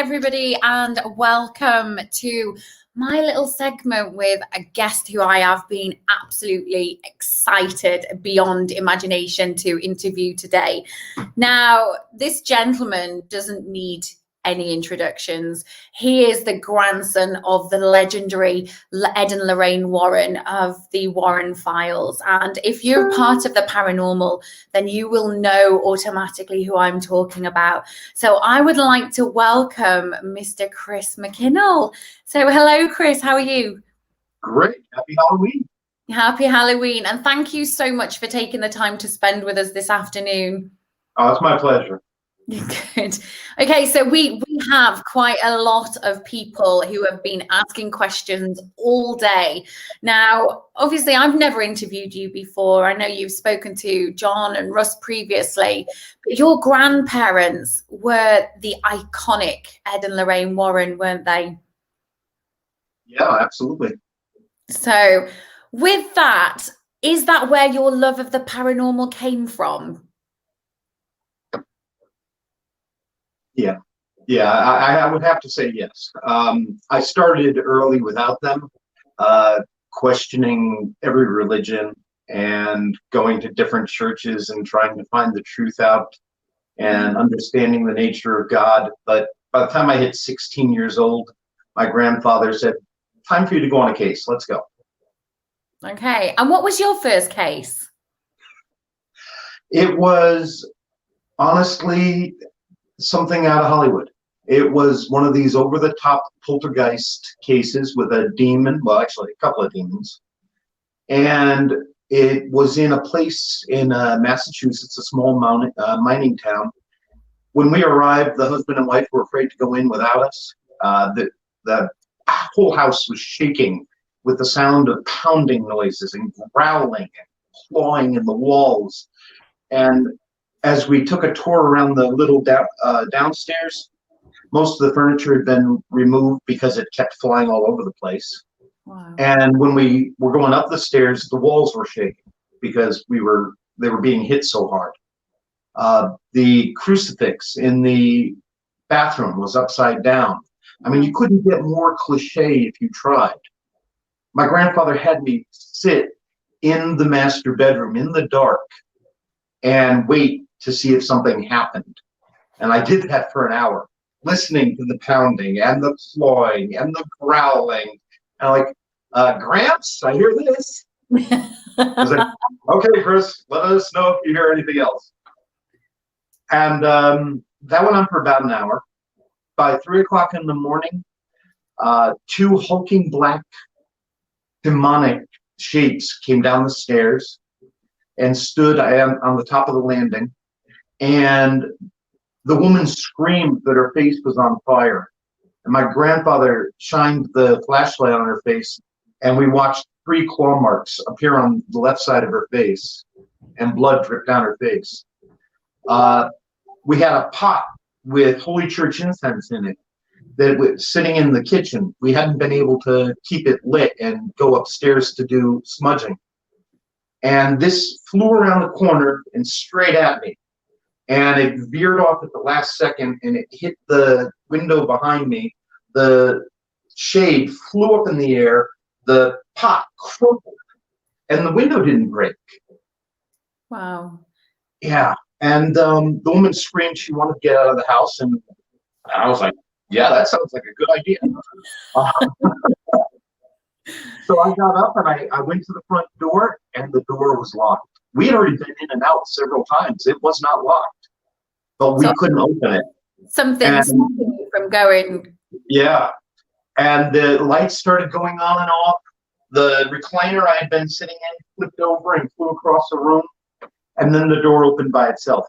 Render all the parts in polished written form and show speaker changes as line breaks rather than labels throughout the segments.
everybody, and welcome to my little segment with a guest who I have been absolutely excited beyond imagination to interview today. Now, this gentleman doesn't need any introductions. He is the grandson of the legendary Ed and Lorraine Warren of the Warren Files. And if you're part of the paranormal, then you will know automatically who I'm talking about. So I would like to welcome Mr. Chris McKinnell. So hello, Chris. How are you?
Great. Happy Halloween.
Happy Halloween. And thank you so much for taking the time to spend with us this afternoon.
Oh, it's my pleasure.
Good. Okay, so we have quite a lot of people who have been asking questions all day. Now, obviously, I've never interviewed you before. I know you've spoken to John and Russ previously, but your grandparents were the iconic Ed and Lorraine Warren, weren't they?
Yeah, absolutely.
So with that, is that where your love of the paranormal came from?
Yeah, I would have to say yes. I started early without them, questioning every religion and going to different churches and trying to find the truth out and understanding the nature of God. But by the time I hit 16 years old, my grandfather said, "Time for you to go on a case. Let's go."
Okay. And what was your first case?
It was honestly something out of Hollywood. It was one of these over-the-top poltergeist cases with a demon, well, actually a couple of demons. And it was in a place in Massachusetts, a small mining town. When we arrived, the husband and wife were afraid to go in without us. The whole house was shaking with the sound of pounding noises and growling and clawing in the walls. And as we took a tour around the little downstairs, most of the furniture had been removed because it kept flying all over the place.
Wow.
And when we were going up the stairs, the walls were shaking because they were being hit so hard. The crucifix in the bathroom was upside down. I mean, you couldn't get more cliche if you tried. My grandfather had me sit in the master bedroom in the dark and wait to see if something happened. And I did that for an hour, listening to the pounding and the clawing and the growling. And I'm like, Gramps, I hear this. I was like, okay, Chris, let us know if you hear anything else. And that went on for about an hour. By 3 o'clock in the morning, two hulking black demonic shapes came down the stairs and stood on the top of the landing. And the woman screamed that her face was on fire. And my grandfather shined the flashlight on her face, and we watched 3 claw marks appear on the left side of her face, and blood dripped down her face. We had a pot with Holy Church incense in it that was sitting in the kitchen. We hadn't been able to keep it lit and go upstairs to do smudging. And this flew around the corner and straight at me. And it veered off at the last second, and it hit the window behind me. The shade flew up in the air. The pot crumpled, and the window didn't break.
Wow. Yeah.
And the woman screamed she wanted to get out of the house, and I was like, yeah, that sounds like a good idea. So I got up and I went to the front door, and the door was locked. We had already been in and out several times. It was not locked, but we couldn't open it.
Something stopping you from going.
Yeah. And the lights started going on and off. The recliner I had been sitting in flipped over and flew across the room. And then the door opened by itself.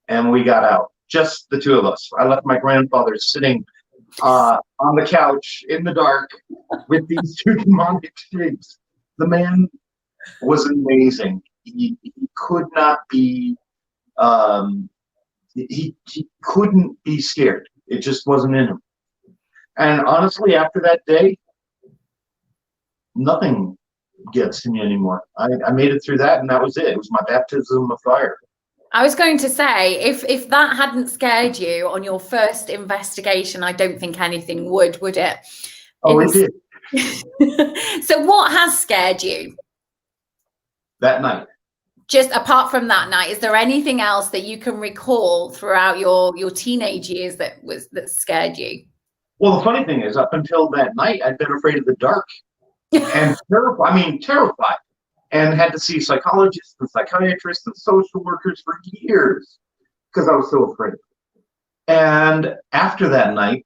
And we got out, just the two of us. I left my grandfather sitting on the couch in the dark with these two demonic shapes. The man was amazing. He could not be, he couldn't be scared. It just wasn't in him. And honestly, after that day, nothing gets to me anymore. I made it through that, and that was it. It was my baptism of fire.
I was going to say, if that hadn't scared you on your first investigation, I don't think anything would it?
Oh, it did.
So what has scared you?
That night.
Just apart from that night, is there anything else that you can recall throughout your teenage years that scared you?
Well, the funny thing is, up until that night, I'd been afraid of the dark and terrified. I mean, terrified, and had to see psychologists and psychiatrists and social workers for years because I was so afraid. And after that night,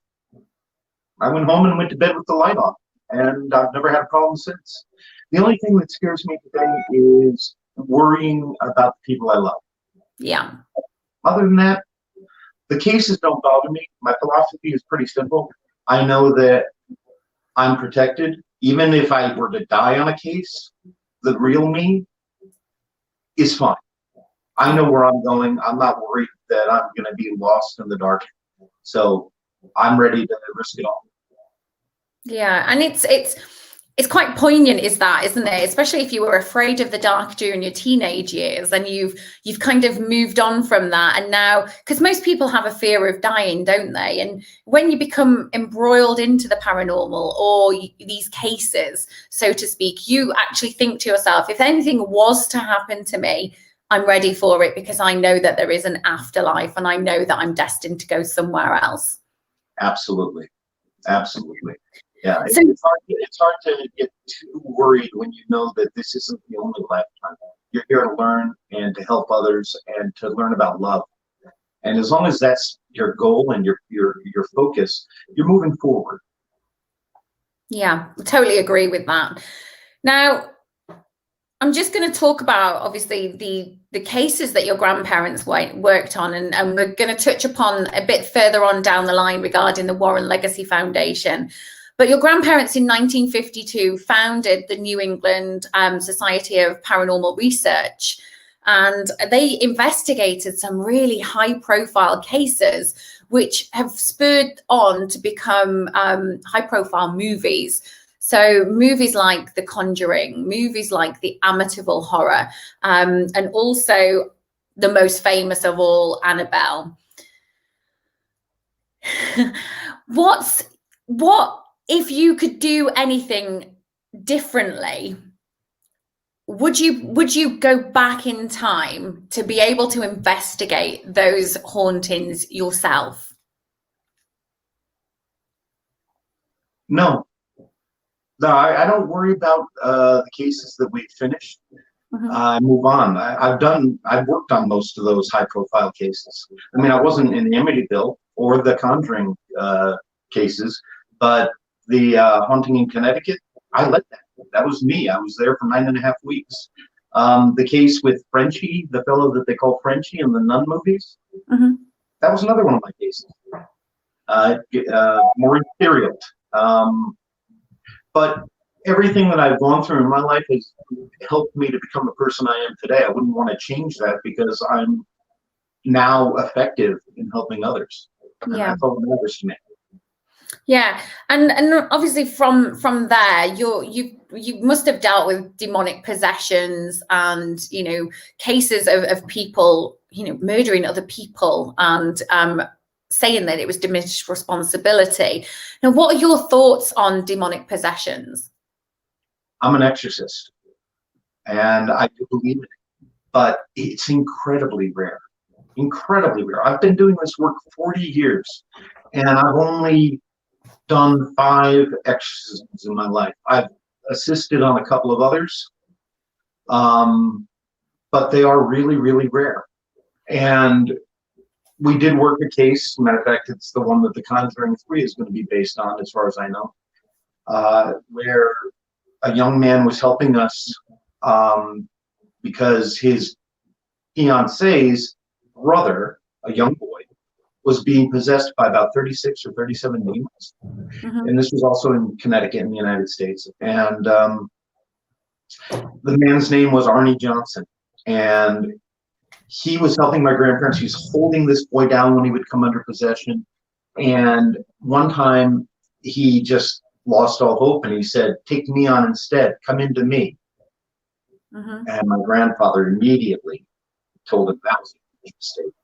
I went home and went to bed with the light on, and I've never had a problem since. The only thing that scares me today is worrying about the people I love.
Yeah.
Other than that, the cases don't bother me. My philosophy is pretty simple. I know that I'm protected. Even if I were to die on a case, the real me is fine. I know where I'm going. I'm not worried that I'm going to be lost in the dark. So I'm ready to risk it all.
Yeah, and it's quite poignant, isn't it? Especially if you were afraid of the dark during your teenage years, and you've kind of moved on from that, and now, because most people have a fear of dying, don't they? And when you become embroiled into the paranormal or these cases, so to speak, you actually think to yourself, if anything was to happen to me, I'm ready for it because I know that there is an afterlife, and I know that I'm destined to go somewhere else.
Absolutely. Absolutely. Yeah, it's hard to get too worried when you know that this isn't the only lifetime. You're here to learn and to help others and to learn about love. And as long as that's your goal and your focus, you're moving forward.
Yeah, totally agree with that. Now, I'm just going to talk about, obviously, the cases that your grandparents worked on, and we're going to touch upon a bit further on down the line regarding the Warren Legacy Foundation. But your grandparents in 1952 founded the New England Society of Paranormal Research, and they investigated some really high-profile cases, which have spurred on to become high-profile movies. So movies like The Conjuring, movies like The Amityville Horror, and also the most famous of all, Annabelle. What if you could do anything differently? Would you go back in time to be able to investigate those hauntings yourself?
No, I don't worry about the cases that we've finished.
Mm-hmm.
I move on. I've worked on most of those high-profile cases. I mean, I wasn't in the Amityville or the Conjuring cases, but the haunting in Connecticut, I led that. That was me. I was there for 9.5 weeks. The case with Frenchie, the fellow that they call Frenchie in the Nun movies,
Mm-hmm.
that was another one of my cases. More ethereal. But everything that I've gone through in my life has helped me to become the person I am today. I wouldn't want to change that because I'm now effective in helping others. And that's all that matters to me.
Yeah, and obviously from there, you must have dealt with demonic possessions and cases of people murdering other people and saying that it was diminished responsibility. Now, what are your thoughts on demonic possessions?
I'm an exorcist, and I do believe in it, but it's incredibly rare. Incredibly rare. I've been doing this work 40 years, and I've only done 5 exorcisms in my life. I've assisted on a couple of others, but they are really, really rare. And we did work a case. Matter of fact, it's the one that The Conjuring 3 is going to be based on, as far as I know, where a young man was helping us because his fiance's brother, a young boy, was being possessed by about 36 or 37 demons.
Mm-hmm.
And this was also in Connecticut in the United States. And the man's name was Arnie Johnson. And he was helping my grandparents. He was holding this boy down when he would come under possession. And one time he just lost all hope and he said, "Take me on instead, come into me." Mm-hmm. And my grandfather immediately told him that was mistake.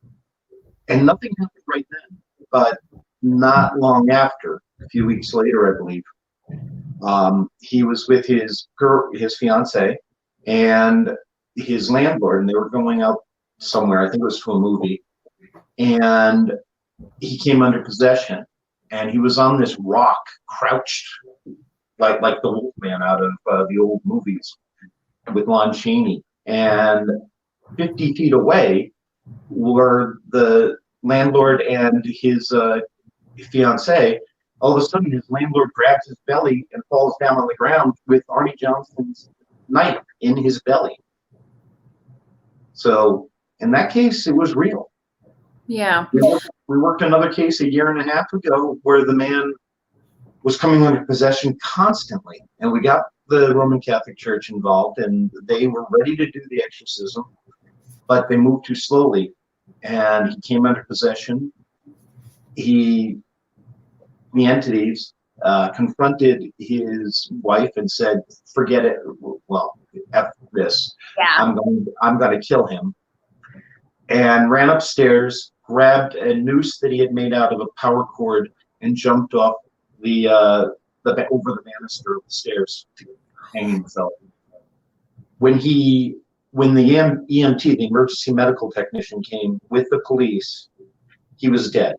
And nothing happened right then, but not long after, a few weeks later, I believe, he was with his fiance, and his landlord, and they were going out somewhere. I think it was to a movie, and he came under possession, and he was on this rock, crouched like the Wolfman out of the old movies with Lon Chaney, and 50 feet away were the landlord and his fiance. All of a sudden, his landlord grabs his belly and falls down on the ground with Arnie Johnson's knife in his belly. So in that case, it was real.
Yeah.
We worked another case a year and a half ago where the man was coming under possession constantly, and we got the Roman Catholic Church involved, and they were ready to do the exorcism, but they moved too slowly, and he came under possession. The entities confronted his wife and said, "Forget it. Well, F this.
Yeah.
I'm going to kill him." And ran upstairs, grabbed a noose that he had made out of a power cord, and jumped off the over the banister of the stairs to hang himself. When the EMT, the emergency medical technician, came with the police, he was dead.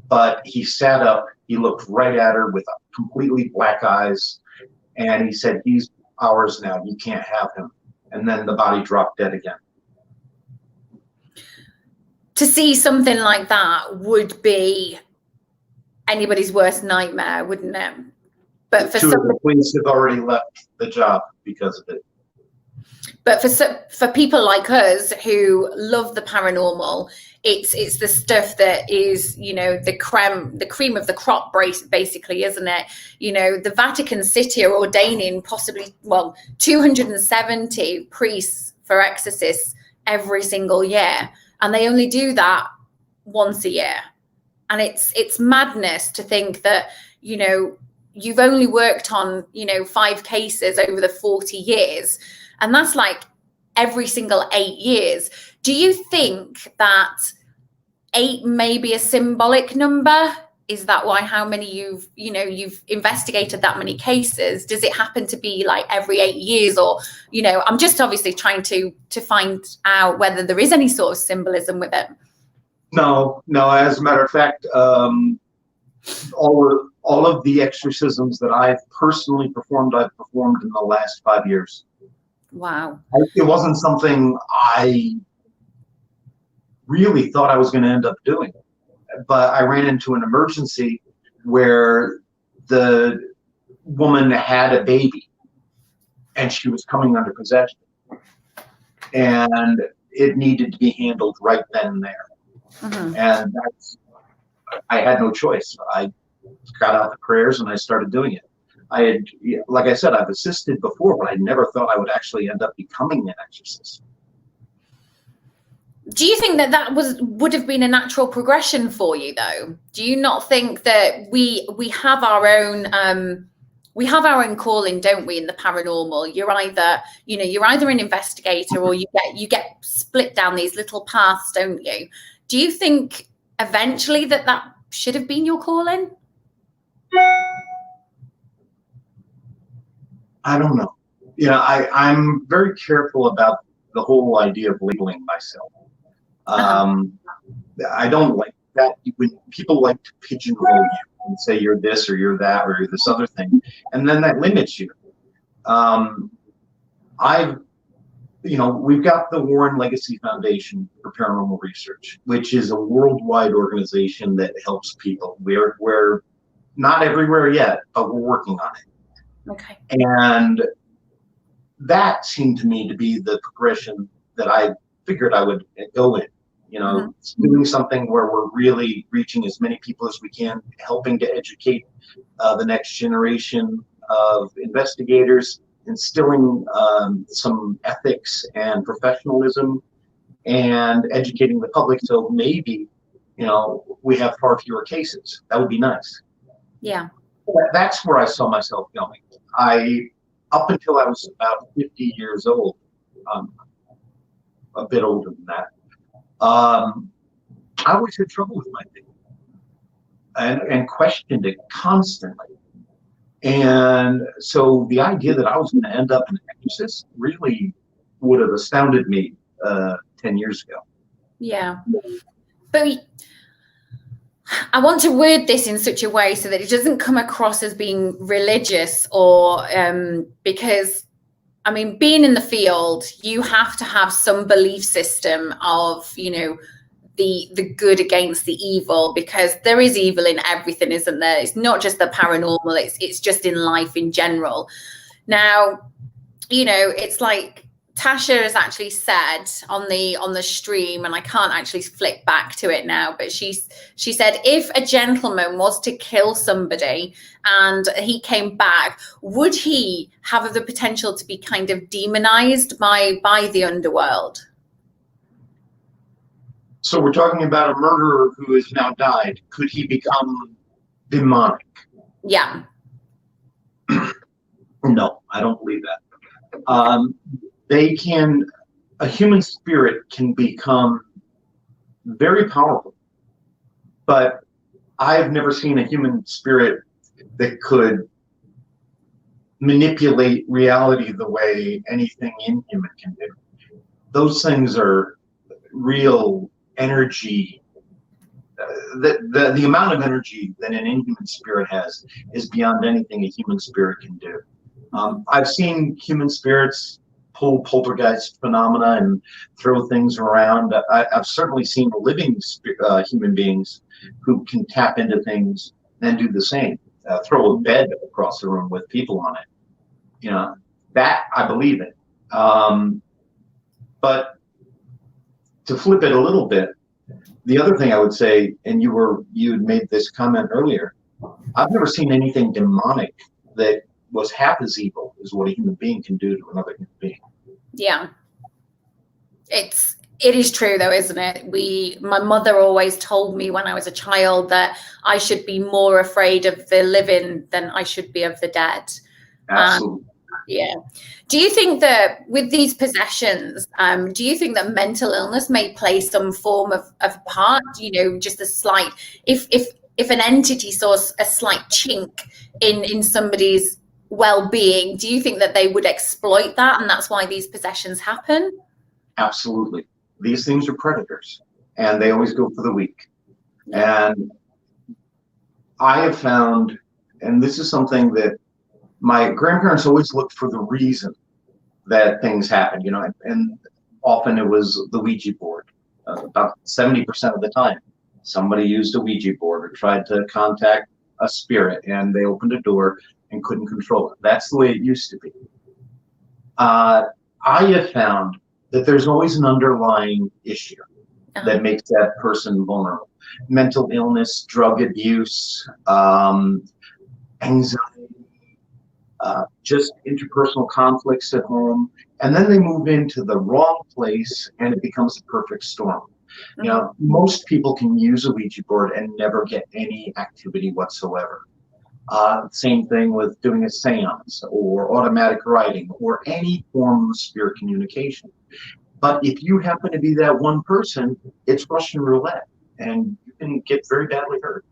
But he sat up, he looked right at her with completely black eyes, and he said, "He's ours now, you can't have him." And then the body dropped dead again.
To see something like that would be anybody's worst nightmare, wouldn't it? But for
Two of the police have already left the job because of it.
But for people like us who love the paranormal, it's the stuff that is, the cream of the crop, basically, isn't it? The Vatican City are ordaining possibly 270 priests for exorcists every single year, and they only do that once a year. And it's madness to think that you've only worked on 5 cases over the 40 years. And that's like every single 8 years. Do you think that 8 may be a symbolic number? Is that how many you've investigated that many cases? Does it happen to be like every 8 years? Or, I'm just obviously trying to find out whether there is any sort of symbolism with it.
No. As a matter of fact, all of the exorcisms that I've personally performed, I've performed in the last 5 years.
Wow.
It wasn't something I really thought I was going to end up doing, but I ran into an emergency where the woman had a baby and she was coming under possession, and it needed to be handled right then and there. Mm-hmm. And I had no choice. I got out the prayers and I started doing it. Like I said, I've assisted before, but I never thought I would actually end up becoming an exorcist.
Do you think that would have been a natural progression for you, though? Do you not think that we have our own calling, don't we, in the paranormal? You're either an investigator or you get split down these little paths, don't you? Do you think eventually that should have been your calling?
I don't know. I'm very careful about the whole idea of labeling myself. I don't like that when people like to pigeonhole you and say you're this or you're that or you're this other thing, and then that limits you. We've got the Warren Legacy Foundation for Paranormal Research, which is a worldwide organization that helps people. We're not everywhere yet, but we're working on it.
Okay.
And that seemed to me to be the progression that I figured I would go in. Mm-hmm. Doing something where we're really reaching as many people as we can, helping to educate the next generation of investigators, instilling some ethics and professionalism, and educating the public. So maybe, we have far fewer cases. That would be nice.
Yeah.
That's where I saw myself going. Up until I was about 50 years old, a bit older than that, I always had trouble with my faith and questioned it constantly. And so the idea that I was going to end up an exorcist really would have astounded me 10 years ago.
Yeah. But I want to word this in such a way so that it doesn't come across as being religious or because, I mean, being in the field, you have to have some belief system of, you know, the good against the evil, because there is evil in everything, isn't there? It's not just the paranormal, it's just in life in general. Now, you know, it's like Tasha has actually said on the stream, and I can't actually flick back to it now, but she said, if a gentleman was to kill somebody and he came back, would he have the potential to be kind of demonized by the underworld?
So we're talking about a murderer who has now died. Could he become demonic?
Yeah.
No, I don't believe that. A human spirit can become very powerful, but I've never seen a human spirit that could manipulate reality the way anything inhuman can do. Those things are real energy. The amount of energy that an inhuman spirit has is beyond anything a human spirit can do. I've seen human spirits pull poltergeist phenomena and throw things around. I've certainly seen living human beings who can tap into things and do the same. Throw a bed across the room with people on it. You know, that I believe in. But to flip it a little bit, the other thing I would say, and you had made this comment earlier, I've never seen anything demonic that was half as evil as what a human being can do to another human being.
Yeah. It is true though, isn't it? My mother always told me when I was a child that I should be more afraid of the living than I should be of the dead.
Absolutely.
Yeah. Do you think that with these possessions, do you think that mental illness may play some form of part? You know, just a slight, if an entity saw a slight chink in somebody's well-being, do you think that they would exploit that, and that's why these possessions happen?
Absolutely. These things are predators, and they always go for the weak. And I have found, and this is something that my grandparents always looked for the reason that things happen, you know, and often it was the Ouija board. About 70% of the time, somebody used a Ouija board or tried to contact a spirit, and they opened a door and couldn't control it. That's the way it used to be. I have found that there's always an underlying issue that makes that person vulnerable. Mental illness, drug abuse, anxiety, just interpersonal conflicts at home, and then they move into the wrong place and it becomes a perfect storm. You know, most people can use a Ouija board and never get any activity whatsoever. Same thing with doing a seance or automatic writing or any form of spirit communication. But if you happen to be that one person, it's Russian roulette and you can get very badly hurt.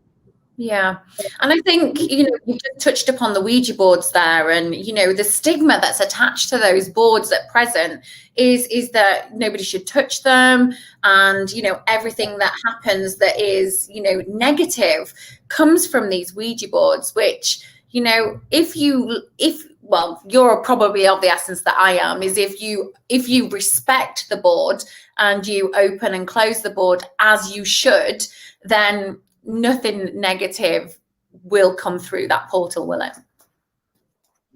Yeah. And I think, you know, you just touched upon the Ouija boards there, and, you know, the stigma that's attached to those boards at present is that nobody should touch them. And, you know, everything that happens that is, you know, negative comes from these Ouija boards, which, you know, well, you're probably of the essence that I am, is if you respect the board and you open and close the board as you should, then nothing negative will come through that portal, will it?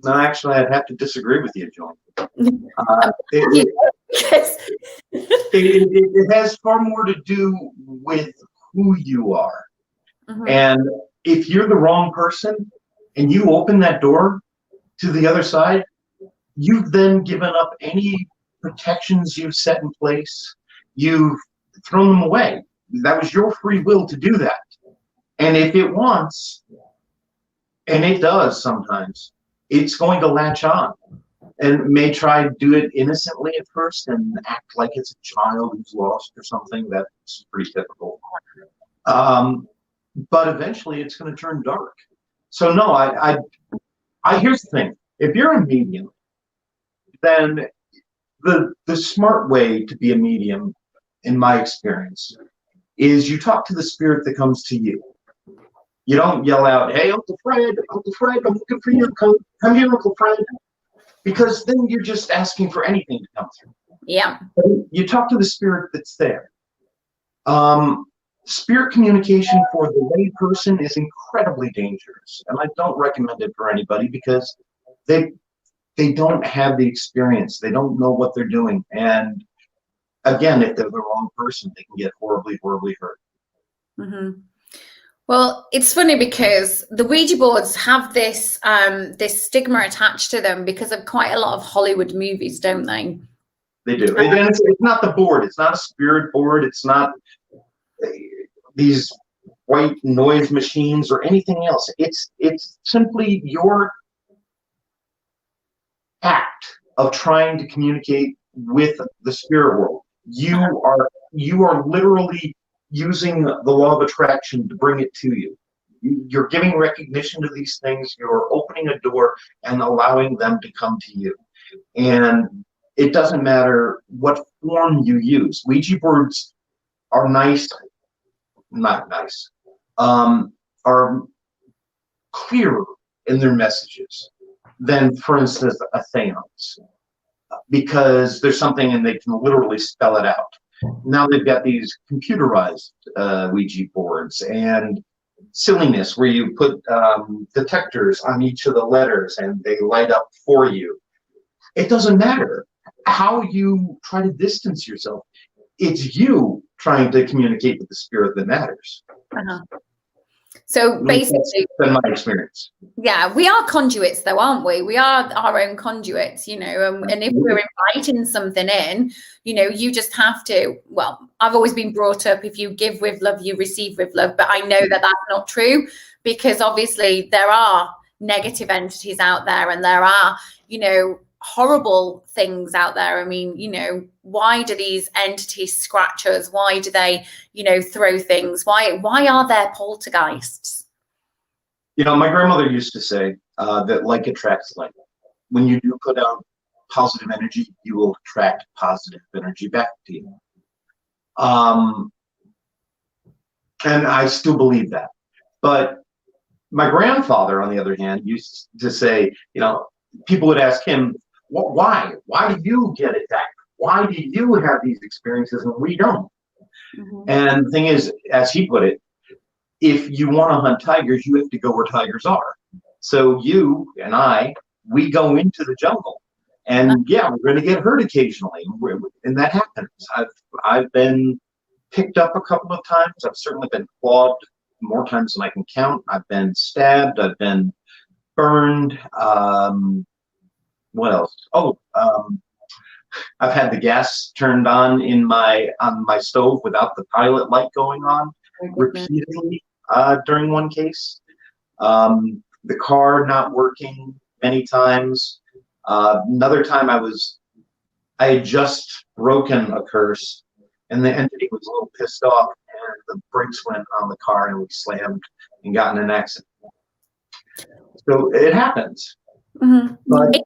No, actually, I'd have to disagree with you, Joan. It has far more to do with who you are. And if you're the wrong person and you open that door to the other side, you've then given up any protections you've set in place. You've thrown them away. That was your free will to do that. And if it wants, and it does sometimes, it's going to latch on. and may try to do it innocently at first and act like it's a child who's lost or something. That's pretty typical. But eventually it's going to turn dark. So no, here's the thing. If you're a medium, then the smart way to be a medium, in my experience, is you talk to the spirit that comes to you. You don't yell out, "Hey, Uncle Fred, I'm looking for you. Come here, Uncle Fred," because then you're just asking for anything to come through.
Yeah.
You talk to the spirit that's there. Spirit communication for the lay person is incredibly dangerous, and I don't recommend it for anybody because they don't have the experience. They don't know what they're doing, and again, if they're the wrong person, they can get horribly, horribly hurt.
Mm-hmm. Well, it's funny because the Ouija boards have this this stigma attached to them because of quite a lot of Hollywood movies, don't they?
They do. And it's not the board. It's not a spirit board. It's not these white noise machines or anything else. It's simply your act of trying to communicate with the spirit world. You are literally using the law of attraction to bring it to you. You're giving recognition to these things. You're opening a door and allowing them to come to you. And it doesn't matter what form you use. Ouija boards are not nice, are clearer in their messages than, for instance, a seance, because there's something and they can literally spell it out. Now they've got these computerized Ouija boards and silliness where you put detectors on each of the letters and they light up for you. It doesn't matter how you try to distance yourself. It's you trying to communicate with the spirit that matters.
Uh-huh. So basically,
that's been my experience.
Yeah, we are conduits though, aren't we? We are our own conduits, and if we're inviting something in, you just have to, well, I've always been brought up, if you give with love, you receive with love. But I know that that's not true, because obviously there are negative entities out there, and there are, horrible things out there. I mean, why do these entities scratch us? Why do they, throw things? Why are there poltergeists?
My grandmother used to say that like attracts like. When you do put out positive energy, you will attract positive energy back to you. And I still believe that. But my grandfather, on the other hand, used to say, people would ask him, why? Why do you get attacked? Why do you have these experiences and we don't? Mm-hmm. And the thing is, as he put it, if you want to hunt tigers, you have to go where tigers are. So you and we go into the jungle, and yeah, we're going to get hurt occasionally, and that happens. I've been picked up a couple of times. I've certainly been clawed more times than I can count. I've been stabbed. I've been burned. What else? I've had the gas turned on my stove without the pilot light going on repeatedly during one case. The car not working many times. Another time I had just broken a curse, and the entity was a little pissed off, and the brakes went on the car, and we slammed and got in an accident. So it happens.
Mm-hmm.
But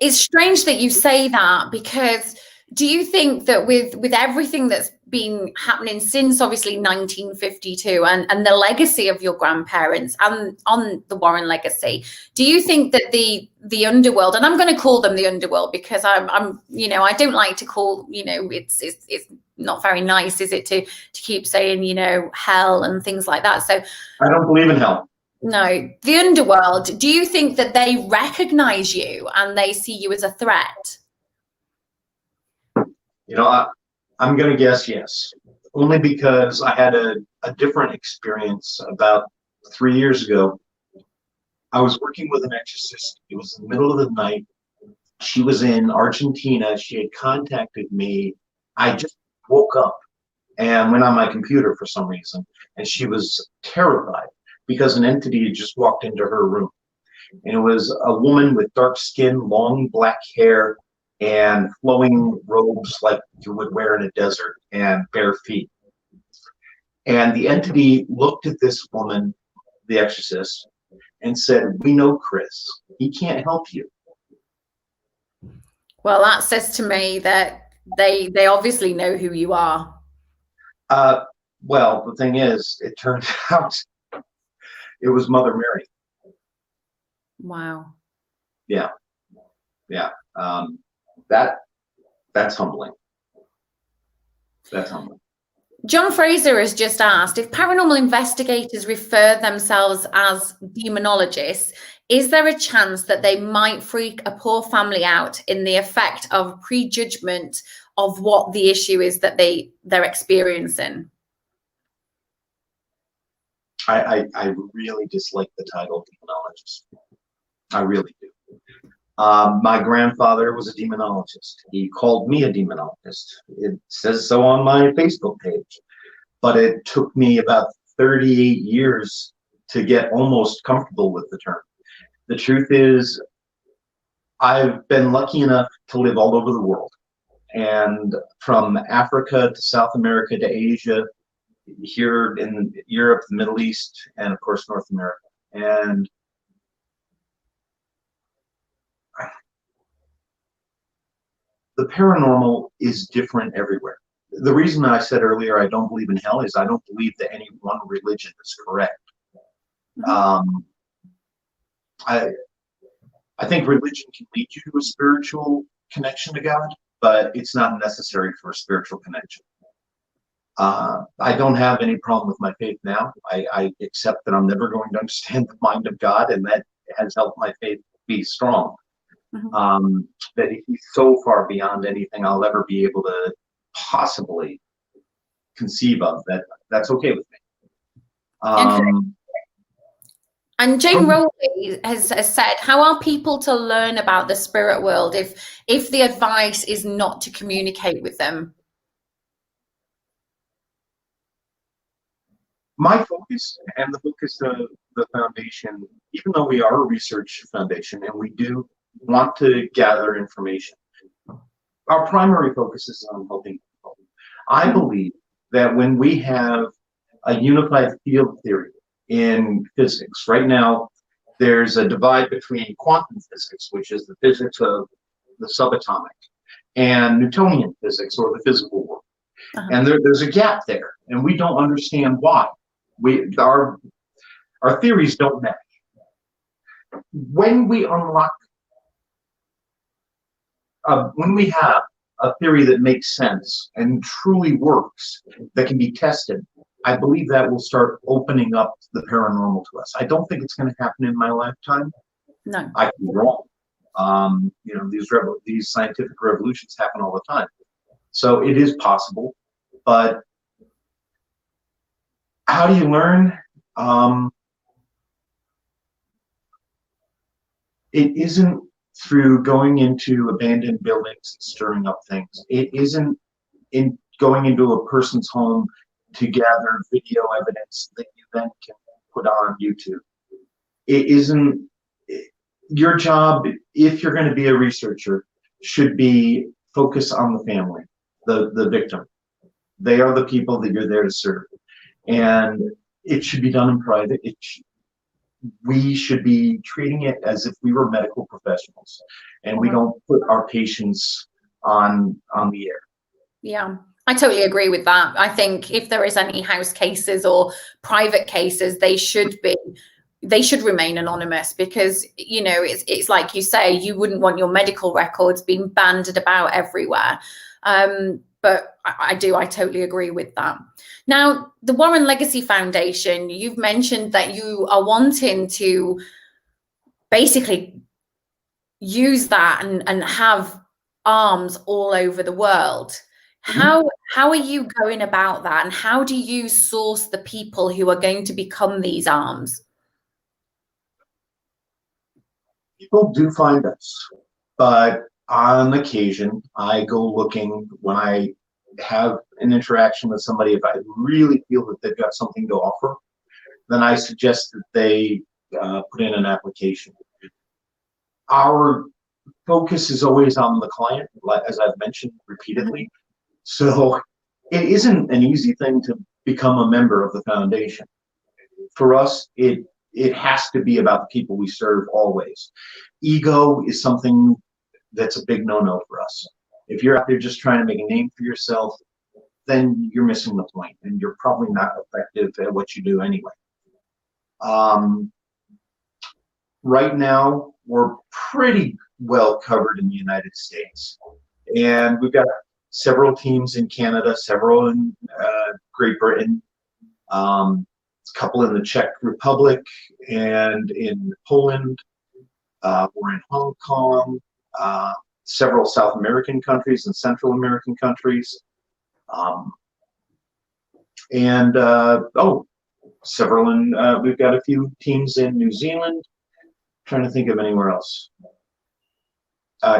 it's strange that you say that, because do you think that with everything that's been happening since obviously 1952 and the legacy of your grandparents and on the Warren legacy, do you think that the underworld, and I'm going to call them the underworld because I'm I don't like to call, it's not very nice, is it, to keep saying, hell and things like that. So
I don't believe in hell.
No, the underworld, do you think that they recognize you and they see you as a threat?
I'm going to guess yes, only because I had a different experience about 3 years ago. I was working with an exorcist. It was in the middle of the night. She was in Argentina. She had contacted me. I just woke up and went on my computer for some reason, and she was terrified because an entity had just walked into her room. And it was a woman with dark skin, long black hair, and flowing robes like you would wear in a desert, and bare feet. And the entity looked at this woman, the exorcist, and said, "We know Chris. He can't help you."
Well, that says to me that they obviously know who you are.
Well, the thing is, it turned out it was Mother Mary.
Wow.
Yeah. Yeah. That's humbling. That's humbling.
John Fraser has just asked, if paranormal investigators refer themselves as demonologists, is there a chance that they might freak a poor family out in the effect of prejudgment of what the issue is that they're experiencing?
I really dislike the title demonologist. I really do. My grandfather was a demonologist. He called me a demonologist. It says so on my Facebook page. But it took me about 38 years to get almost comfortable with the term. The truth is, I've been lucky enough to live all over the world. And from Africa to South America to Asia, here in Europe, the Middle East, and of course, North America. And the paranormal is different everywhere. The reason I said earlier I don't believe in hell is I don't believe that any one religion is correct.
Mm-hmm.
I think religion can lead you to a spiritual connection to God, but it's not necessary for a spiritual connection. I don't have any problem with my faith now. I accept that I'm never going to understand the mind of God, and that has helped my faith be strong. Mm-hmm. That he's so far beyond anything I'll ever be able to possibly conceive of. That's okay with me.
And Jane Rowley has said, how are people to learn about the spirit world if the advice is not to communicate with them?
My focus and the focus of the foundation, even though we are a research foundation and we do want to gather information, our primary focus is on helping people. I believe that when we have a unified field theory in physics, right now there's a divide between quantum physics, which is the physics of the subatomic, and Newtonian physics, or the physical world. Uh-huh. And there's a gap there, and we don't understand why. Our theories don't match. When we unlock, when we have a theory that makes sense and truly works, that can be tested, I believe that will start opening up the paranormal to us. I don't think it's going to happen in my lifetime.
No,
I can be wrong. These scientific revolutions happen all the time, so it is possible. But how do you learn? It isn't through going into abandoned buildings and stirring up things. It isn't in going into a person's home to gather video evidence that you then can put on YouTube. It isn't. Your job, if you're going to be a researcher, should be focus on the family, the victim. They are the people that you're there to serve. And it should be done in private. We should be treating it as if we were medical professionals, and we don't put our patients on the air.
Yeah, I totally agree with that. I think if there is any house cases or private cases, they should remain anonymous, because it's like you say, you wouldn't want your medical records being banded about everywhere. But I totally agree with that. Now, the Warren Legacy Foundation, you've mentioned that you are wanting to basically use that and have arms all over the world. How are you going about that, and how do you source the people who are going to become these arms?
People do find us, but on occasion, I go looking when I have an interaction with somebody. If I really feel that they've got something to offer, then I suggest that they put in an application. our focus is always on the client, like as I've mentioned repeatedly. So it isn't an easy thing to become a member of the foundation. For us, it has to be about the people we serve always. Ego is something that's a big no-no for us. If you're out there just trying to make a name for yourself, then you're missing the point, and you're probably not effective at what you do anyway. Right now, we're pretty well covered in the United States, and we've got several teams in Canada, several in Great Britain, a couple in the Czech Republic and in Poland. We're in Hong Kong, several South American countries and Central American countries, and several in. We've got a few teams in New Zealand. Trying to think of anywhere else.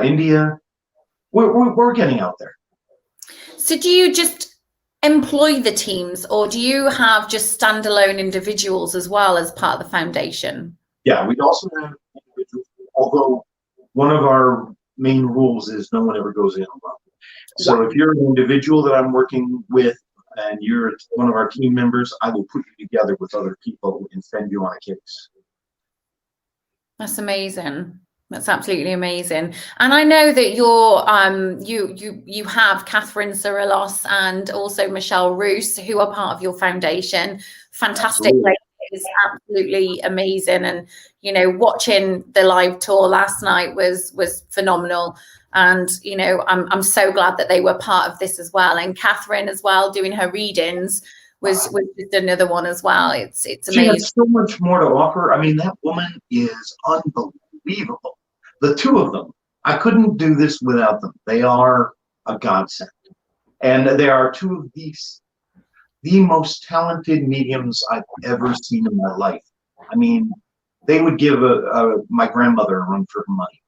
India. We're getting out there.
So do you just employ the teams, or do you have just standalone individuals as well as part of the foundation?
Yeah, we also have individuals, although one of our main rules is no one ever goes in alone. So if you're an individual that I'm working with and you're one of our team members, I will put you together with other people and send you on a case.
That's amazing. That's absolutely amazing. And I know that you're you have Catherine Cyrilos and also Michelle Roos, who are part of your foundation. Fantastic ladies, absolutely amazing. And you know, watching the live tour last night was phenomenal. And you know, I'm so glad that they were part of this as well. And Catherine as well, doing her readings was just another one as well. It's amazing.
She has so much more to offer. I mean, that woman is unbelievable. The two of them, I couldn't do this without them. They are a godsend. And they are two of the most talented mediums I've ever seen in my life. I mean, they would give my grandmother a run for her money.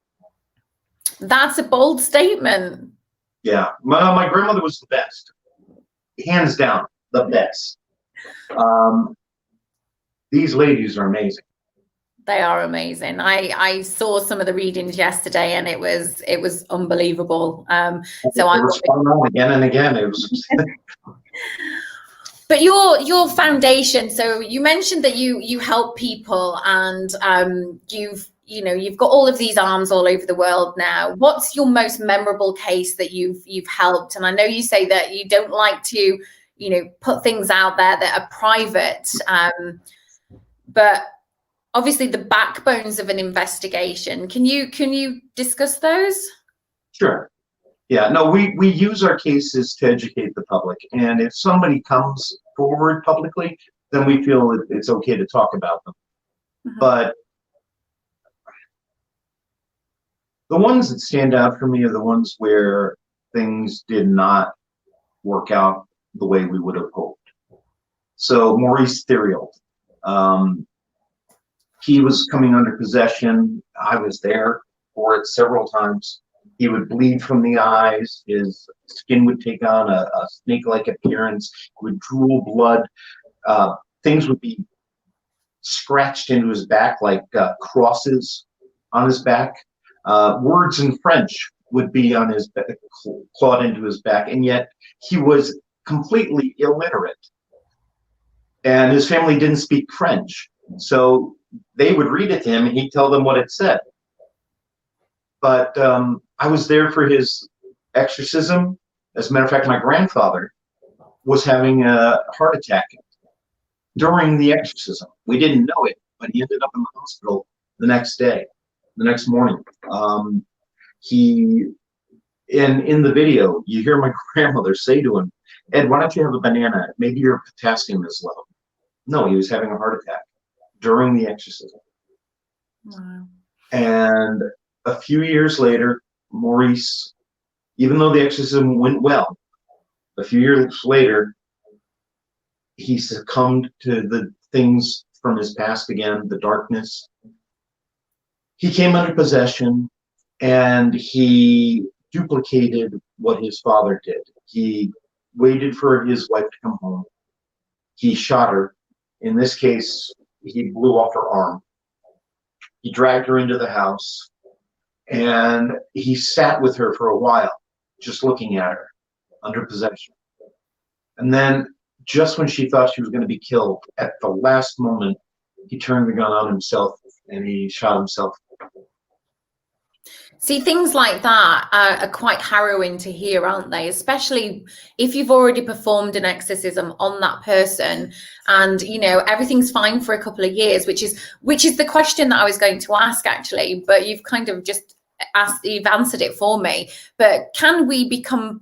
That's a bold statement.
Yeah, my grandmother was the best. Hands down, the best. These ladies are amazing.
They are amazing. I saw some of the readings yesterday, and it was unbelievable. So I
was fun again and again. It was.
But your foundation. So you mentioned that you help people, and you've got all of these arms all over the world now. What's your most memorable case that you've helped? And I know you say that you don't like to put things out there that are private, but obviously the backbones of an investigation. Can you discuss those?
Sure. Yeah, no, we use our cases to educate the public. And if somebody comes forward publicly, then we feel it's okay to talk about them. Mm-hmm. But the ones that stand out for me are the ones where things did not work out the way we would have hoped. So Maurice Theriault, he was coming under possession. I was there for it several times. He would bleed from the eyes. His skin would take on a snake-like appearance. He would drool blood. Things would be scratched into his back like crosses on his back. Words in French would be on his back, clawed into his back, and yet he was completely illiterate. And his family didn't speak French. So they would read it to him, and he'd tell them what it said. But I was there for his exorcism. As a matter of fact, my grandfather was having a heart attack during the exorcism. We didn't know it, but he ended up in the hospital the next morning. In the video, you hear my grandmother say to him, "Ed, why don't you have a banana? Maybe your potassium is low." No, he was having a heart attack during the exorcism. Wow. And a few years later, Maurice, even though the exorcism went well, a few years later, he succumbed to the things from his past again, the darkness. He came under possession, and he duplicated what his father did. He waited for his wife to come home. He shot her. In this case, he blew off her arm. He dragged her into the house. And he sat with her for a while, just looking at her under possession. And then just when she thought she was going to be killed, at the last moment, he turned the gun on himself and he shot himself.
See, things like that are quite harrowing to hear, aren't they? Especially if you've already performed an exorcism on that person and, you know, everything's fine for a couple of years, which is the question that I was going to ask, actually, but you've kind of just you've answered it for me. But can we become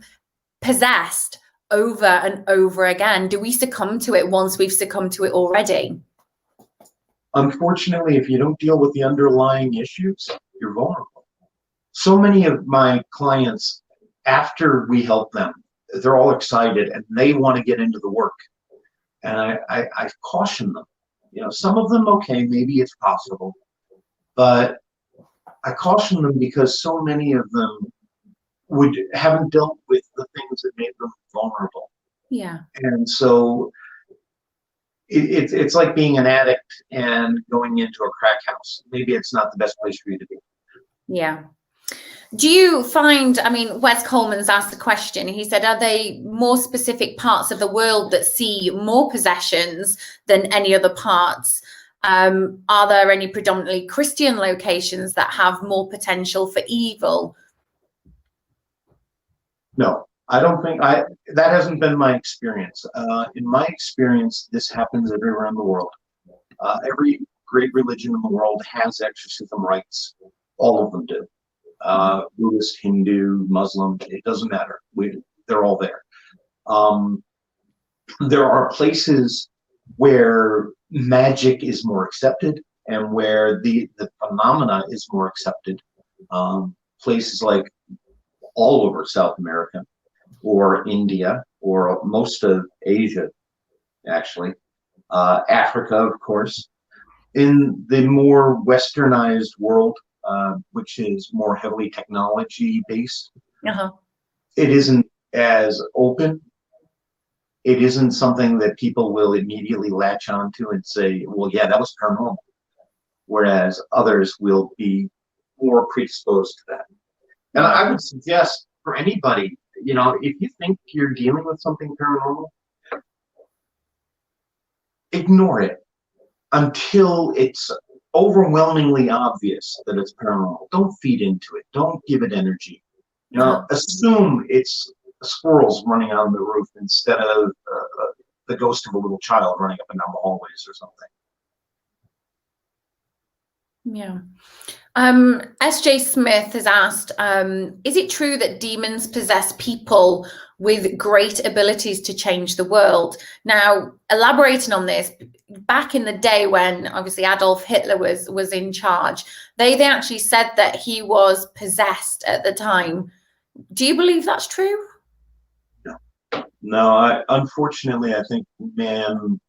possessed over and over again? Do we succumb to it once we've succumbed to it already?
Unfortunately, if you don't deal with the underlying issues, you're vulnerable. So many of my clients, after we help them, they're all excited and they want to get into the work. And I caution them. You know, some of them, okay, maybe it's possible. But I caution them because so many of them haven't dealt with the things that made them vulnerable.
Yeah.
And so it's like being an addict and going into a crack house. Maybe it's not the best place for you to be.
Yeah. Do you find, I mean, Wes Coleman's asked the question, he said, are they more specific parts of the world that see more possessions than any other parts? Are there any predominantly Christian locations that have more potential for evil?
No, I don't think that hasn't been my experience. In my experience, this happens everywhere in the world. Every great religion in the world has exorcism rites. All of them do. Buddhist, Hindu, Muslim, it doesn't matter. They're all there. There are places where magic is more accepted and where the phenomena is more accepted. Places like all over South America or India or most of Asia, actually. Africa, of course. In the more westernized world, which is more heavily technology based. It isn't as open. It isn't something that people will immediately latch onto and say, well, yeah, that was paranormal. Whereas others will be more predisposed to that. And I would suggest for anybody, you know, if you think you're dealing with something paranormal, ignore it until it's overwhelmingly obvious that it's paranormal. Don't feed into it. Don't give it energy. You know, assume it's squirrels running on the roof instead of the ghost of a little child running up and down the hallways or something.
Yeah. SJ Smith has asked, is it true that demons possess people with great abilities to change the world? Now, elaborating on this, back in the day when obviously Adolf Hitler was in charge, they actually said that he was possessed at the time. Do you believe that's true?
No, unfortunately, I think man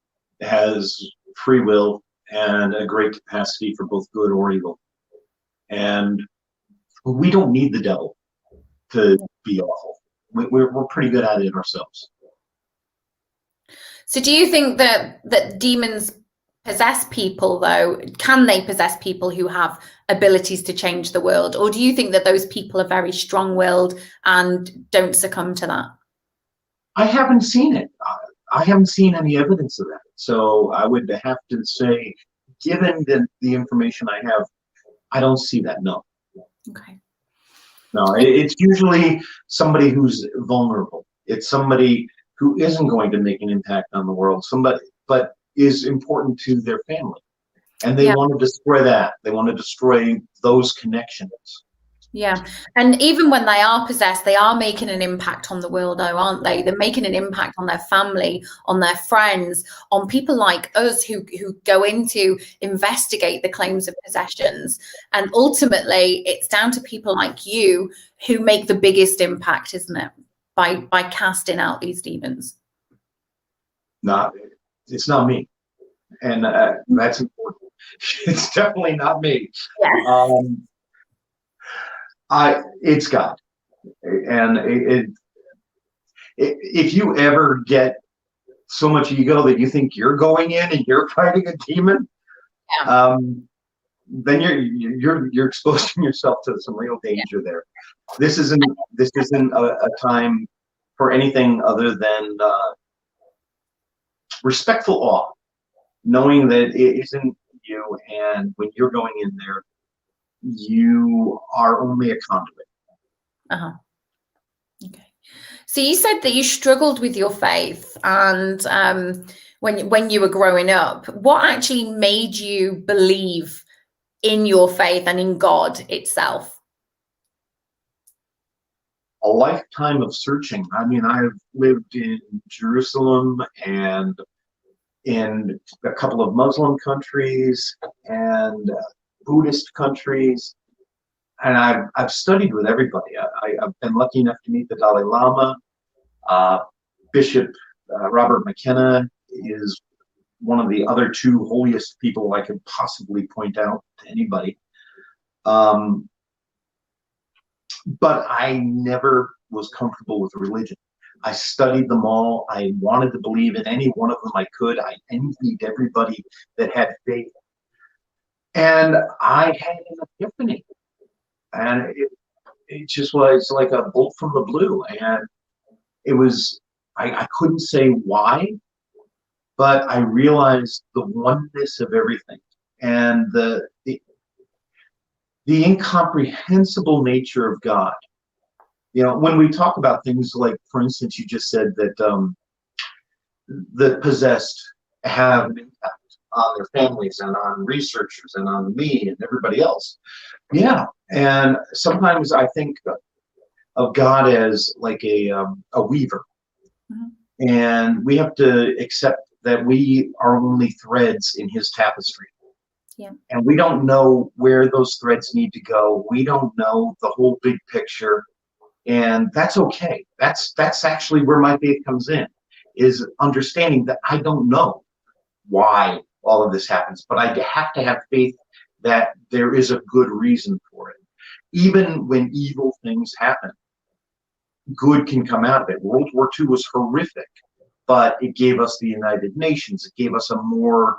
has free will and a great capacity for both good or evil. And we don't need the devil to be awful. We're pretty good at it ourselves.
So do you think that demons possess people, though? Can they possess people who have abilities to change the world? Or do you think that those people are very strong-willed and don't succumb to that?
I haven't seen it. I haven't seen any evidence of that. So I would have to say, given the information I have, I don't see that, no.
Okay.
No, it's usually somebody who's vulnerable. It's somebody who isn't going to make an impact on the world, but is important to their family. And they want to destroy that. They want to destroy those connections.
Yeah. And even when they are possessed, they are making an impact on the world, though, aren't they? They're making an impact on their family, on their friends, on people like us who go in to investigate the claims of possessions. And ultimately, it's down to people like you who make the biggest impact, isn't it? By casting out these demons.
It's not me. And that's important. It's definitely not me.
Yeah.
It's God. And if you ever get so much ego that you think you're going in and you're fighting a demon, then you're exposing yourself to some real danger there. This isn't a time for anything other than respectful awe, knowing that it isn't you, and when you're going in there, you are only a conduit.
Uh-huh. Okay. So you said that you struggled with your faith, and when you were growing up, what actually made you believe in your faith and in God itself?
A lifetime of searching. I mean, I've lived in Jerusalem and in a couple of Muslim countries and Buddhist countries, and I've studied with everybody. I've been lucky enough to meet the Dalai Lama. Bishop Robert McKinnell is one of the other two holiest people I could possibly point out to anybody. But I never was comfortable with religion. I studied them all. I wanted to believe in any one of them I could. I envied everybody that had faith. And I had an epiphany. And it just was like a bolt from the blue. And it was, I couldn't say why, but I realized the oneness of everything and the incomprehensible nature of God. You know, when we talk about things like, for instance, you just said that the possessed have an impact on their families and on researchers and on me and everybody else. Yeah, and sometimes I think of God as like a weaver, mm-hmm. and we have to accept that we are only threads in his tapestry. Yeah. And we don't know where those threads need to go. We don't know the whole big picture, and that's okay. That's actually where my faith comes in, is understanding that I don't know why all of this happens, but I have to have faith that there is a good reason for it. Even when evil things happen, good can come out of it. World War II was horrific, but it gave us the United Nations. It gave us a more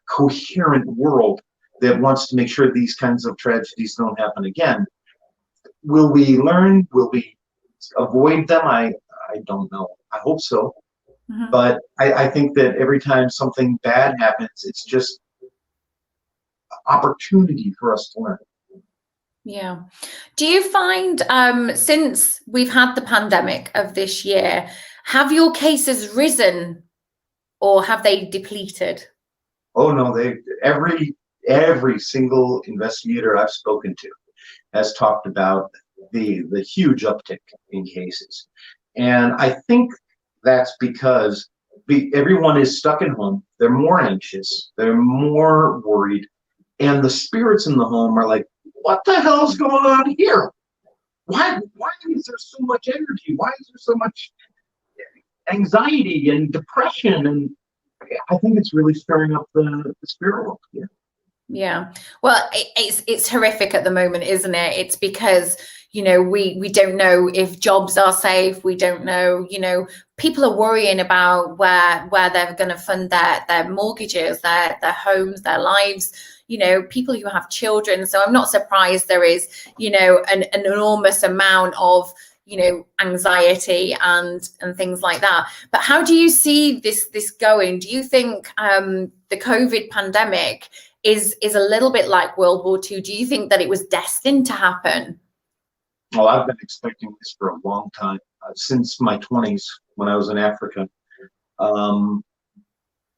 coherent world that wants to make sure these kinds of tragedies don't happen again. Will we learn? Will we avoid them? I don't know. I hope so. Mm-hmm. But I think that every time something bad happens, it's just opportunity for us to learn.
Yeah. Do you find, since we've had the pandemic of this year, have your cases risen or have they depleted?
Oh no, every single investigator I've spoken to has talked about the huge uptick in cases. And I think that's because everyone is stuck at home. They're more anxious. They're more worried. And the spirits in the home are like, what the hell's going on here? Why is there so much energy? Why is there so much anxiety and depression? And I think it's really stirring up the spirit world. Yeah.
Yeah. Well, it's horrific at the moment, isn't it? It's because, you know, we don't know if jobs are safe. We don't know, you know, people are worrying about where they're going to fund their mortgages, their homes, their lives, you know, people who have children. So I'm not surprised there is, you know, an enormous amount of, you know, anxiety and things like that. But how do you see this going? Do you think the COVID pandemic is a little bit like World War II? Do you think that it was destined to happen?
Well, I've been expecting this for a long time, since my 20s when I was in Africa.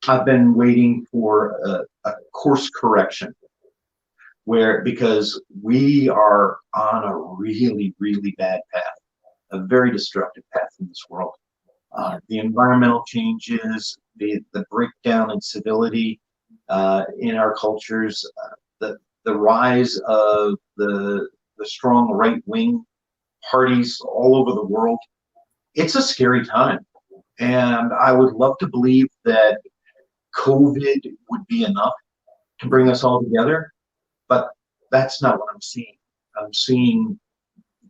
I've been waiting for a course correction because we are on a really, really bad path, a very destructive path in this world. The environmental changes, the breakdown in civility in our cultures, the rise of the strong right-wing parties all over the world. It's a scary time. And I would love to believe that COVID would be enough to bring us all together, but that's not what I'm seeing. I'm seeing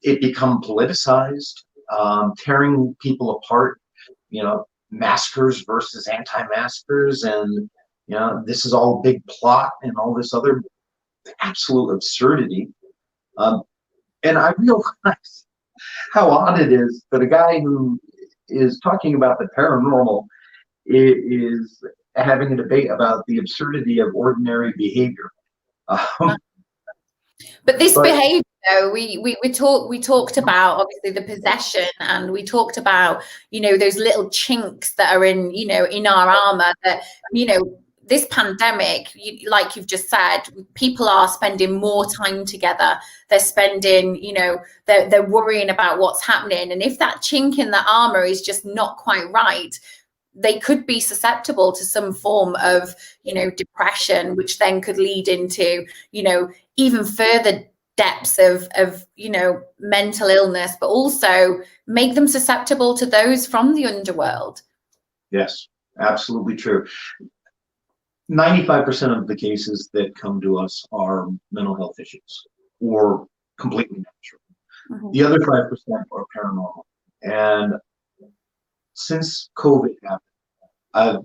it become politicized, tearing people apart, you know, maskers versus anti-maskers, and, you know, this is all a big plot and all this other absolute absurdity. And I realize how odd it is that a guy who is talking about the paranormal is having a debate about the absurdity of ordinary behavior.
But this behavior, though, we talked about obviously the possession, and we talked about, you know, those little chinks that are in, you know, in our armor, that, you know, this pandemic, like you've just said, people are spending more time together. They're spending, you know, they're worrying about what's happening. And if that chink in the armor is just not quite right, they could be susceptible to some form of, you know, depression, which then could lead into, you know, even further depths of, you know, mental illness, but also make them susceptible to those from the underworld. Yes,
absolutely true. 95% of the cases that come to us are mental health issues or completely natural. Mm-hmm. The other 5% are paranormal. And since COVID happened, I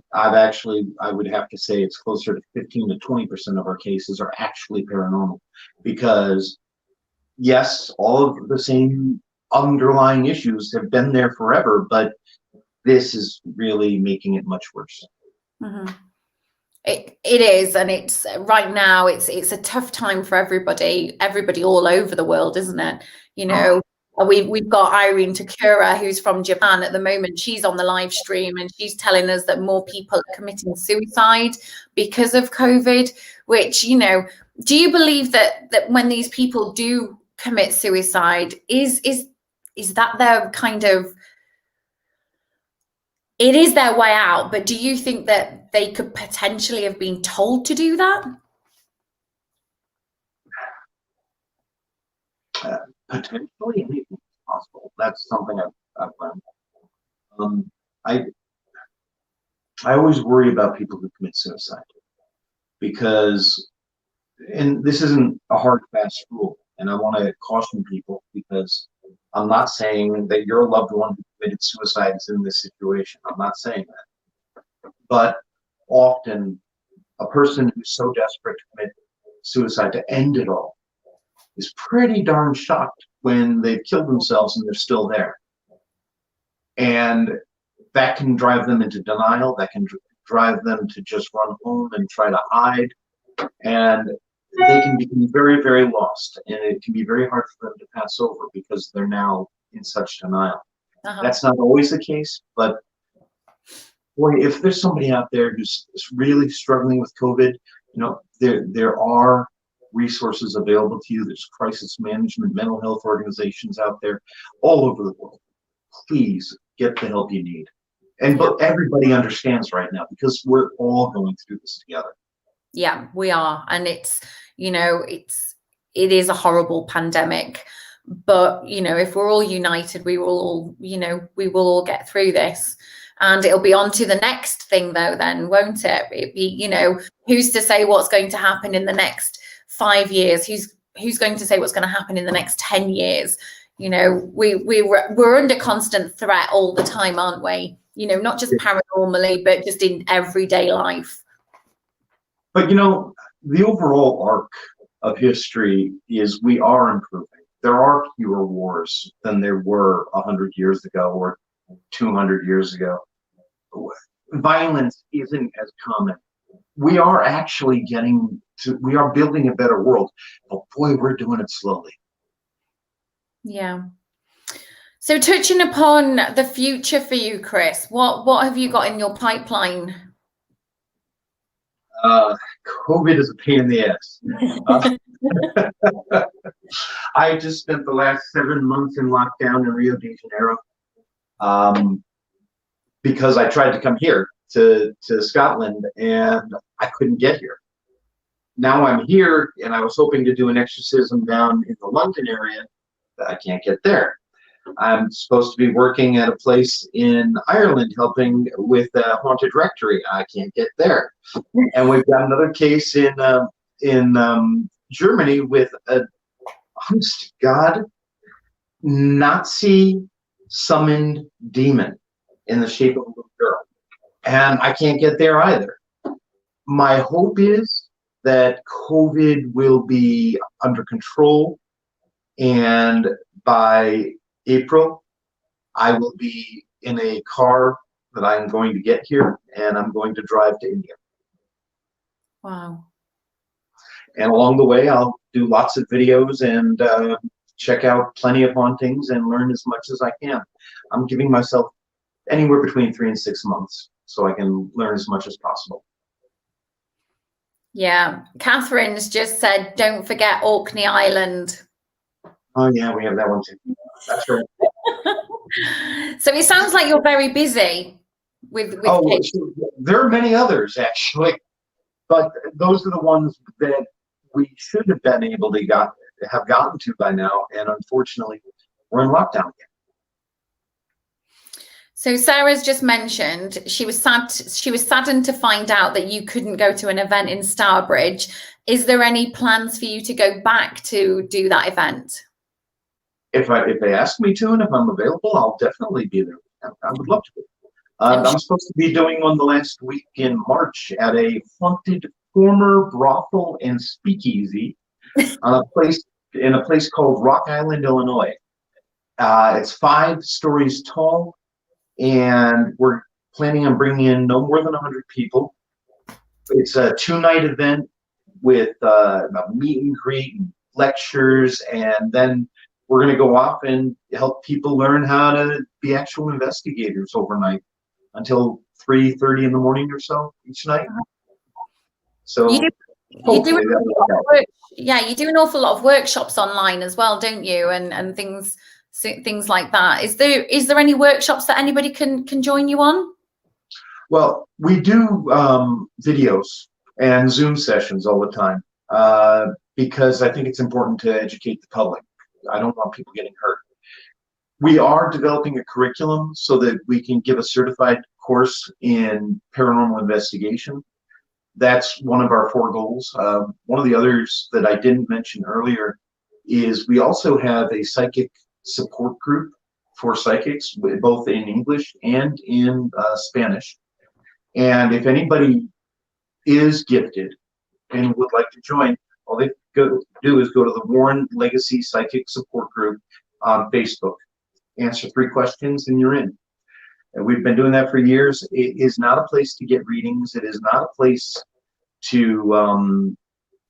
would have to say it's closer to 15 to 20% of our cases are actually paranormal, because yes, all of the same underlying issues have been there forever, but this is really making it much worse. Mm-hmm.
It is, and it's right now. It's a tough time for everybody all over the world, isn't it? You know, we've got Irene Takura, who's from Japan at the moment. She's on the live stream, and she's telling us that more people are committing suicide because of COVID. Which, you know, do you believe that when these people do commit suicide, is that their kind of, it is their way out, but do you think that they could potentially have been told to do that?
Potentially, anything is possible. That's something I've learned. I always worry about people who commit suicide, because, and this isn't a hard, fast rule, and I want to caution people, because I'm not saying that your loved one who committed suicide is in this situation. I'm not saying that. But often, a person who's so desperate to commit suicide to end it all is pretty darn shocked when they've killed themselves and they're still there. And that can drive them into denial. That can drive them to just run home and try to hide. And they can become very, very lost, and it can be very hard for them to pass over because they're now in such denial. Uh-huh. That's not always the case, but boy, if there's somebody out there who's really struggling with COVID, you know, there are resources available to you. There's crisis management, mental health organizations out there all over the world. Please get the help you need. And but everybody understands right now, because we're all going through this together.
Yeah, we are. And it's, you know, it is a horrible pandemic, but, you know, if we're all united, we will all, you know, we will all get through this. And it'll be on to the next thing, though, then, won't it? It'd be, you know, who's to say what's going to happen in the next 5 years? Who's going to say what's going to happen in the next 10 years? You know, we're under constant threat all the time, aren't we? You know, not just paranormally, but just in everyday life.
But, you know, the overall arc of history is we are improving. There are fewer wars than there were 100 years ago or 200 years ago. Violence isn't as common. We are actually we are building a better world. But boy, we're doing it slowly.
Yeah. So touching upon the future for you, Chris, what have you got in your pipeline?
COVID is a pain in the ass. I just spent the last 7 months in lockdown in Rio de Janeiro, because I tried to come here to Scotland and I couldn't get here. Now I'm here, and I was hoping to do an exorcism down in the London area, but I can't get there. I'm supposed to be working at a place in Ireland helping with a haunted rectory. I can't get there. And we've got another case in Germany with a, honest to God, Nazi summoned demon in the shape of a little girl. And I can't get there either. My hope is that COVID will be under control, and by April, I will be in a car that I'm going to get here, and I'm going to drive to India.
Wow.
And along the way, I'll do lots of videos and check out plenty of hauntings and learn as much as I can. I'm giving myself anywhere between 3 and 6 months so I can learn as much as possible.
Yeah. Catherine's just said, don't forget Orkney Island.
Oh, yeah, we have that one too. That's right.
So it sounds like you're very busy with kids.
There are many others, actually, but those are the ones that we should have been able to have gotten to by now, and unfortunately, we're in lockdown again.
So Sarah's just mentioned she was saddened to find out that you couldn't go to an event in Stourbridge. Is there any plans for you to go back to do that event?
If they ask me to, and if I'm available, I'll definitely be there. I would love to. I'm supposed to be doing one the last week in March at a haunted former brothel and speakeasy in a place called Rock Island, Illinois. It's 5 stories tall, and we're planning on bringing in no more than 100 people. It's a 2-night event with a meet and greet and lectures, and then we're going to go off and help people learn how to be actual investigators overnight until 3:30 in the morning or so each night. So
you do an awful lot of workshops online as well, don't you? And things like that. Is there any workshops that anybody can join you on? Well,
we do videos and Zoom sessions all the time because I think it's important to educate the public. I don't want people getting hurt. We are developing a curriculum so that we can give a certified course in paranormal investigation. That's one of our 4 goals. One of the others that I didn't mention earlier is we also have a psychic support group for psychics, both in English and in Spanish. And if anybody is gifted and would like to join, all they do is go to the Warren Legacy Psychic Support Group on Facebook, answer 3 questions, and you're in. And we've been doing that for years. It is not a place to get readings. It is not a place to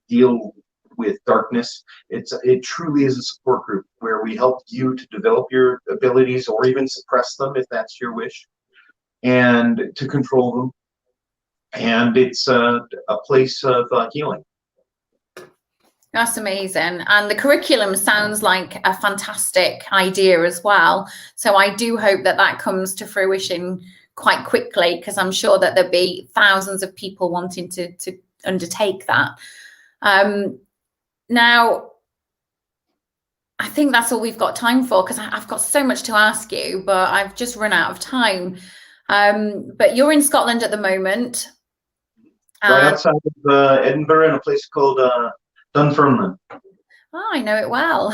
deal with darkness. It truly is a support group where we help you to develop your abilities or even suppress them if that's your wish, and to control them. And it's a place of healing.
That's amazing. And the curriculum sounds like a fantastic idea as well. So I do hope that comes to fruition quite quickly, because I'm sure that there'll be thousands of people wanting to undertake that. Now, I think that's all we've got time for, because I've got so much to ask you, but I've just run out of time. But you're in Scotland at the moment.
Right outside of Edinburgh, in a place called Dunfermline.
Oh, I know it well.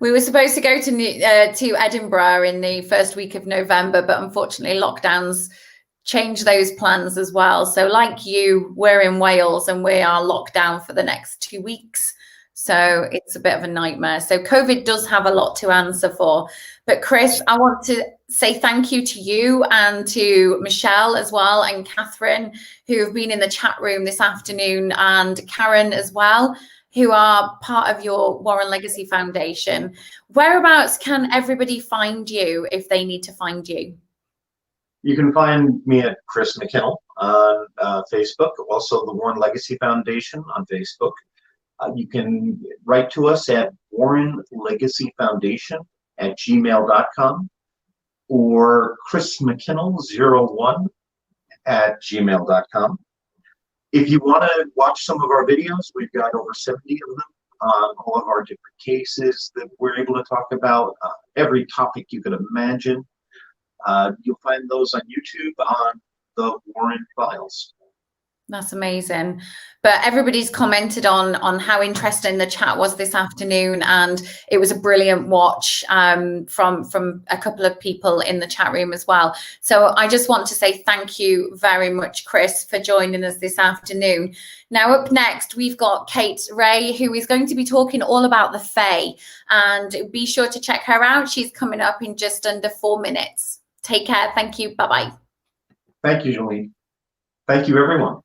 We were supposed to go to Edinburgh in the first week of November, but unfortunately lockdowns changed those plans as well. So like you, we're in Wales and we are locked down for the next 2 weeks. So it's a bit of a nightmare. So COVID does have a lot to answer for. But Chris, I want to say thank you to you and to Michelle as well, and Catherine, who have been in the chat room this afternoon, and Karen as well, who are part of your Warren Legacy Foundation. Whereabouts can everybody find you if they need to find you?
You can find me at Chris McKinnell on Facebook, also the Warren Legacy Foundation on Facebook. You can write to us at warrenlegacyfoundation@gmail.com or chrismckinnell01@gmail.com. If you want to watch some of our videos, we've got over 70 of them on all of our different cases that we're able to talk about, every topic you could imagine. You'll find those on YouTube on the Warren Files.
That's amazing. But everybody's commented on how interesting the chat was this afternoon, and it was a brilliant watch from a couple of people in the chat room as well. So I just want to say thank you very much, Chris, for joining us this afternoon. Now up next, we've got Kate Ray, who is going to be talking all about the Fae, and be sure to check her out. She's coming up in just under 4 minutes. Take care. Thank you. Bye-bye.
Thank you, Jolene. Thank you, everyone.